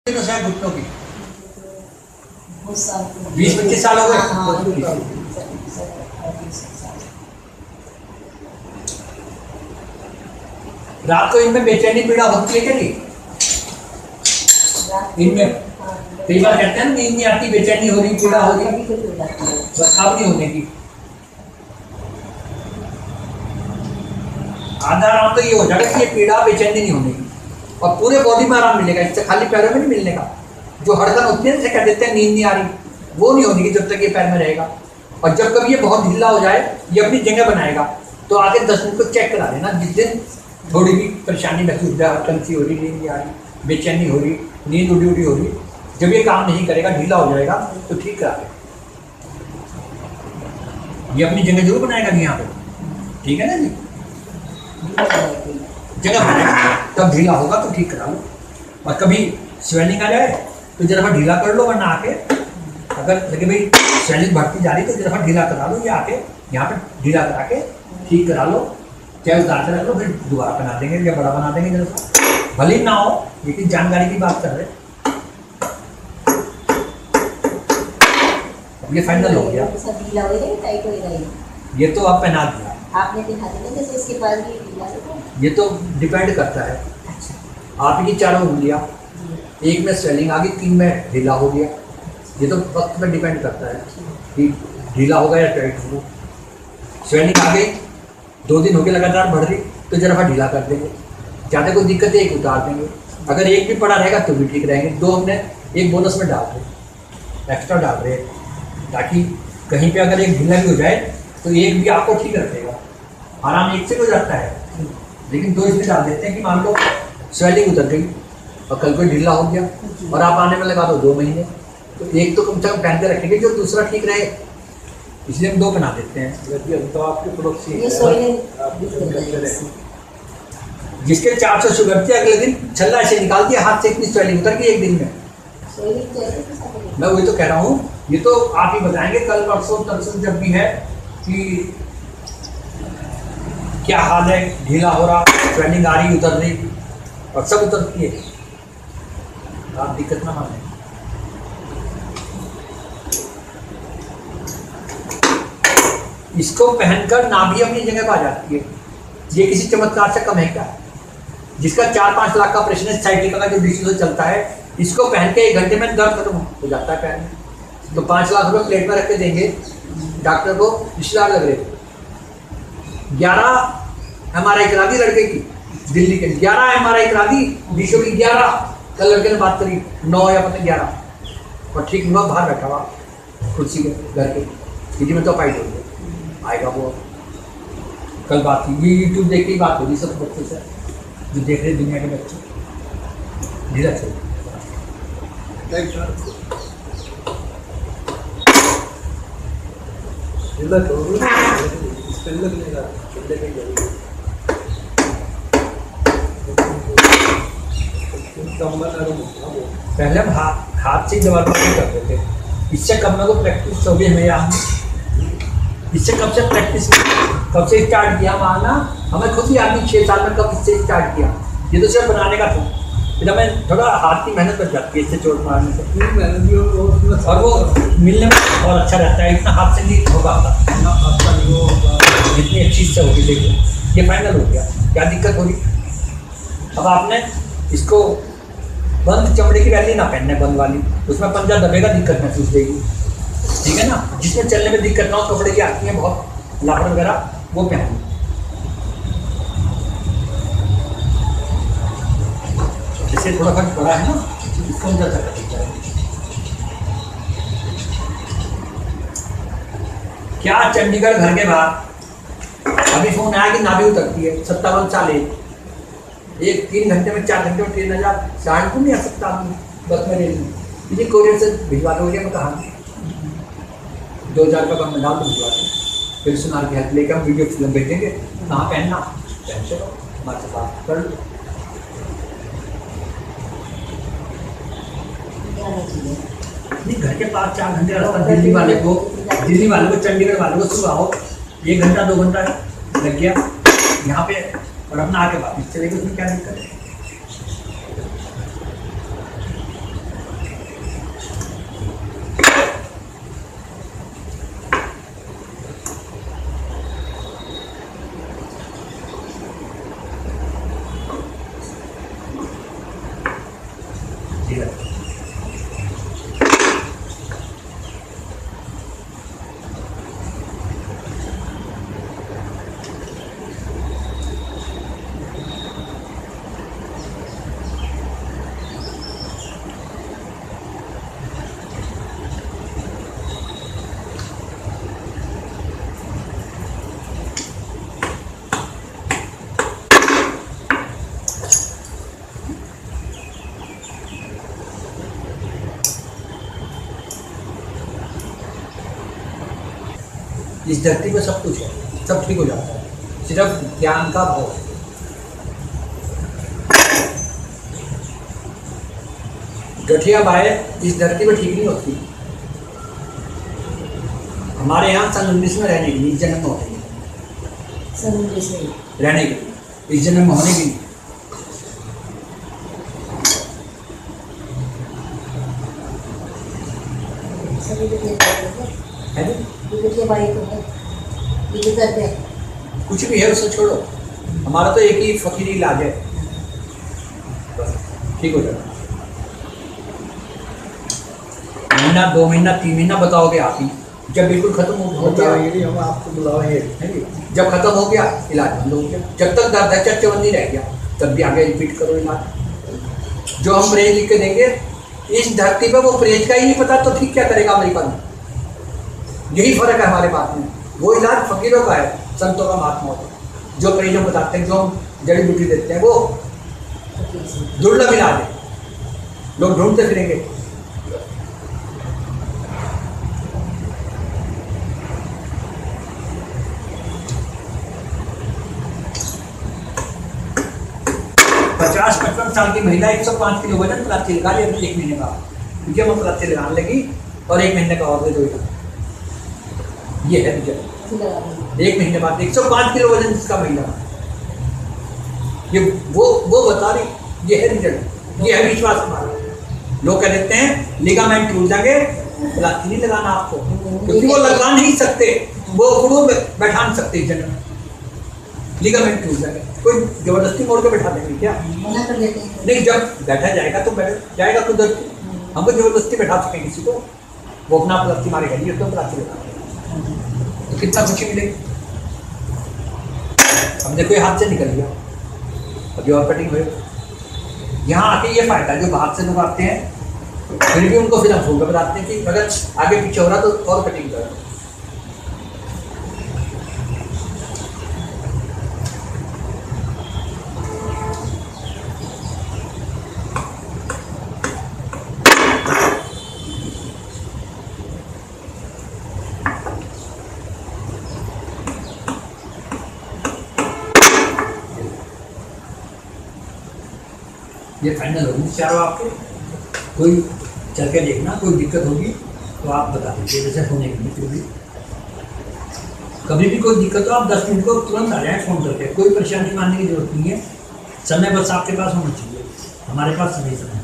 घुटनों की 20-25 साल हो गए। रात को इनमें बेचैनी पीड़ा होती है क्या? नहीं, इनमें कई बार कहते हैं नींद नहीं आती, बेचैनी हो रही, पीड़ा हो रही, बस अब नहीं होने की। आधा आराम तो ये हो जाएगा कि ये पीड़ा बेचैनी नहीं होने की और पूरे बॉडी में आराम मिलेगा। इससे खाली पैरों में नहीं मिलने का। जो हड़कन होती है, कह देते हैं नींद नहीं आ रही, वो नहीं होने की जब तक ये पैर में रहेगा। और जब कभी ये बहुत ढीला हो जाए, ये अपनी जगह बनाएगा, तो आगे 10 मिनट को चेक करा लेना। जिस दिन थोड़ी भी परेशानी महसूस हो, हड़कन सी हो रही, नींद नहीं आ रही, बेचैनी हो रही, नींद उड़ी उड़ी हो रही, जब ये काम नहीं करेगा, ढीला हो जाएगा, तो ठीक करा ले। ये अपनी जगह जरूर बनाएगा यहाँ पे, ठीक है ना जी? जगह बनाएगा, तब ढीला होगा तो ठीक करा लो। और कभी स्वेलिंग आ जाए तो जरा ढीला कर लो, वरना आके अगर लगे भाई स्वेलिंग बढ़ती जा रही तो जरा ढीला करा लो, या आके यहाँ पे ढीला करा के ठीक करा लो। चाहे उतार के रख लो, फिर दोबारा बना देंगे या बड़ा बना देंगे जरा सा, भले ना हो, लेकिन जानकारी की बात कर रहे। ये फाइनल हो गया। ये तो आप पहना दिया आपने दिखा दिया, जैसे इसके पास भी ढीला है। ये तो डिपेंड करता है। अच्छा। आप की चारों उंगलियां, एक में स्वेलिंग आ गई, 3 में ढीला हो गया। ये तो वक्त पर डिपेंड करता है कि ढीला होगा या टाइट होगा। स्वेलिंग आ गई, 2 दिन हो गए लगातार बढ़ रही, तो जरा ढीला कर देंगे। ज़्यादा कोई दिक्कत है, एक उतार देंगे। अगर एक भी पड़ा रहेगा तो भी ठीक रहेंगे। 2 हमने एक बोनस में डाल रहे, एक्स्ट्रा डाल रहे, ताकि कहीं पे अगर एक ढीला भी हो जाए तो एक भी आपको ठीक रखेगा। आराम एक से हो जाता है, लेकिन 2 इसमें डाल देते हैं कि मान लो स्वेलिंग उतर गई और कल को ढीला हो गया और आप आने में लगा दो 2 महीने, तो एक तो कम से कम पहन के रखेंगे जो दूसरा ठीक रहे, इसलिए हम 2 बना देते हैं। तो आपके पड़ोसी जिसके 400 शुगर थी, अगले दिन छल्ला ऐसे निकाल दिया हाथ से, इतनी स्वेलिंग उतर गई एक दिन में। मैं वही तो कह रहा हूँ, ये तो आप ही बताएंगे कल परसों तरसों जब भी है कि क्या हाल है, ढीला हो रहा, स्वेलिंग आ रही, उतर रही, और सब उतरती है। आप दिक्कत ना माने। इसको पहनकर नाभि अपनी जगह पर आ जाती है। ये किसी चमत्कार से कम है क्या? जिसका 4-5 लाख का ऑपरेशन है, साइकिल का जो डिसीजन चलता है, इसको पहन के 1 घंटे में दर्द खत्म हो जाता है पैर में। तो 5 लाख रुपए प्लेट में रख के देंगे डॉक्टर को, रिश्तेदार लग रहे। 11 MRI करा दी लड़के की, दिल्ली के 11 MRI करा दी, विश्व की 11। कल लड़के ने बात करी, 9 या पता 11, और ठीक हुआ बाहर बैठा हुआ कुर्सी के घर के, क्योंकि में तो फाइट हो गया, आएगा वो। कल बात थी, ये यूट्यूब देख के ही बात हो रही सब बच्चों से, जो देख रहे दुनिया के बच्चे। धीरज से पहले हम हाथ से दवा करते थे। इससे कब मेरे को प्रैक्टिस हो गई हमें यहाँ। इससे कब से प्रैक्टिस, कब से स्टार्ट किया मारना, हमें खुद ही आदमी 6 साल में कब इससे स्टार्ट किया। ये तो सिर्फ बनाने का था, फिर हमें थोड़ा हाथ की मेहनत कर जाती है इससे चोट मारने से, और वो मिलने में बहुत अच्छा रहता है। इतना हाथ से नहीं होगा जितनी अच्छी से होगी। देखो ये फाइनल हो गया, क्या दिक्कत हो रही। अब आपने इसको बंद चमड़े की रैली ना पहनने, बंद वाली, उसमें पंजा दबेगा, दिक्कत महसूस देगी, ठीक है ना। जिसमें चलने में दिक्कत ना हो, कपड़े की आती हैं बहुत लापड़ वगैरह, वो पहनो। जैसे थोड़ा फर्क बड़ा है ना, इसको हम ज्यादा कर है। क्या चंडीगढ़ घर के बाहर अभी फोन आया कि नाभि उतरती है, 57 साल एक 3 घंटे में 4 घंटे में ट्रेन आ जा, सहारनपुर नहीं आ सकता बस में, रेल में। मुझे कोरियर से भिजवा दोगे? मैं कहा 2000 का कम में डाल तो भिजवा दें, फिर सुनार की हेल्प लेकर हम वीडियो फिल्म भेजेंगे। कहाँ पहनना, पहन चलो, हमारे से बात कर लो। नहीं, घर के पास 4 घंटे रास्ता। दिल्ली वाले को चंडीगढ़ वाले को सुबह आओ, 1 घंटा 2 घंटा लग गया यहाँ पे, और अपना आके वापस चलेगा, उसमें क्या दिक्कत है? ढीला। इस धरती में सब कुछ है, सब ठीक हो जाता है, सिर्फ ज्ञान का भाव है। गठिया बाहें इस धरती में ठीक नहीं होती। हमारे यहाँ सन 19 में रहने के लिए, इस जन्म में होने के लिए, सन 19 में रहने के लिए, इस जन्म में होने के लिए। सभी गठिया है ना? गठिया बाई तो है, ये करते हैं। कुछ भी है उससे छोड़ो, हमारा तो एक ही फकीरी इलाज है, बस ठीक हो जाएगा। महीना, 2 महीना, 3 महीना बताओगे आप ही, जब बिल्कुल खत्म हो गया हम आपको बुलाएंगे। है नी? जब खत्म हो गया इलाज बंद हो गया। जब तक दर्द है चच्चवन नहीं रह गया, तब भी आगे रिपीट करो इलाज। जो हम परहेज लिख के देंगे, इस धरती पे वो परहेज का ही नहीं पता तो ठीक क्या करेगा अमेरिका में। यही फर्क है हमारे बात में। वो इलाज फकीरों का है, संतों का, महात्माओं का, जो परहेज हम बताते हैं, जो हम जड़ी बूटी देते हैं, वो दुर्लभ इलाज है, लोग ढूंढते फिरेंगे। पचास 55 साल की महिला 105 किलो वजन प्लास्टिक लगा लिया 1 महीने का, क्योंकि हम प्लास्टिक लगाने लगी और 1 महीने का और दे दो। ये है रिजल्ट। 1 महीने बाद 105 किलो वजन इसका महिला, ये वो बता रही, ये है रिजल्ट, ये है विश्वास हमारा। लोग कह देते हैं लिगामेंट टूट जाएंगे, प्लास्टिक नहीं लगाना आपको, क्योंकि वो लगा नहीं सकते, वो गुरु बैठा नहीं सकते इस जन्म। लिगामेंट टूट जाएगा, कोई जबरदस्ती मोड़ के बैठा देंगे क्या? मना कर देते हैं। नहीं, जब बैठा जाएगा तो बैठ जाएगा खुद। हमको जबरदस्ती बैठा सकें किसी को, वो अपना प्लास्टिक मारेगा नहीं, तो प्लास्टिक लगा तो कितना खुशी मिलेगी। अब देखो ये हाथ से निकल गया, अभी और कटिंग हुई। यहाँ आके ये फायदा, जो बाहर से लोग आते हैं फिर भी उनको फिर हम फोन बताते हैं कि अगर आगे पीछे हो रहा तो और कटिंग करो। ये फाइनल होगी चारों आपके। कोई चल के देखना, कोई दिक्कत होगी तो आप बता दीजिए, जैसे होने के लिए भी कभी भी कोई दिक्कत हो आप 10 मिनट को तुरंत आ जाए फ़ोन करके। कोई परेशानी मानने की जरूरत नहीं है, समय बस आपके पास होना चाहिए, हमारे पास समय समय।